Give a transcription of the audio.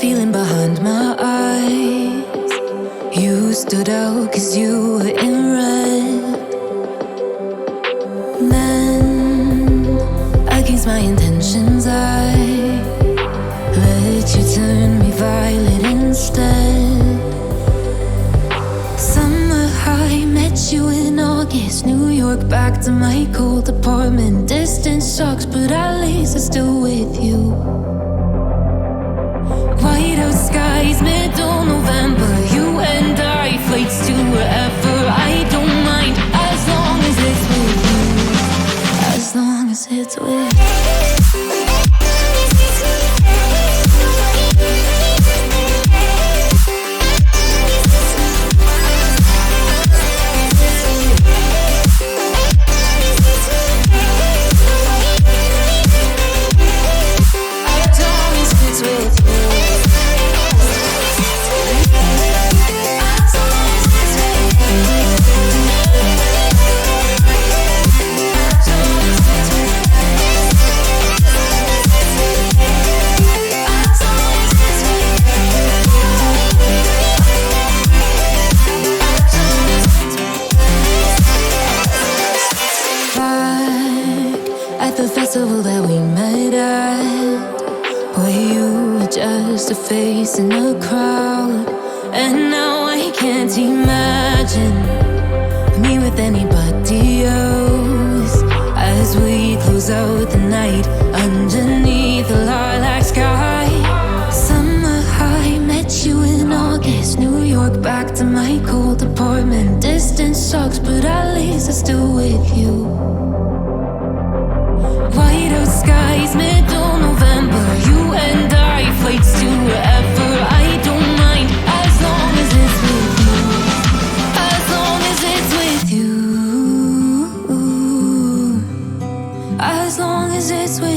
feeling behind my eyes. You stood out 'cause you were in red. Then, against my intentions, I let you turn me violet instead. Summer high, met you in August. New York, back to my cold apartment. Distance sucks, but at least I'm still with you. White out skies, middle November. You and I, flights to wherever. I don't mind, as long as it's with you. As long as it's with you. Festival that we met at, where you were just a face in a crowd. And now I can't imagine me with anybody else. As we close out the night underneath the lilac sky. Summer high, met you in August. New York, back to my cold apartment. Distance sucks, but at least I'm still with you. White out skies, middle November. You and I, flights to wherever. I don't mind, as long as it's with you. As long as it's with you. As long as it's with you.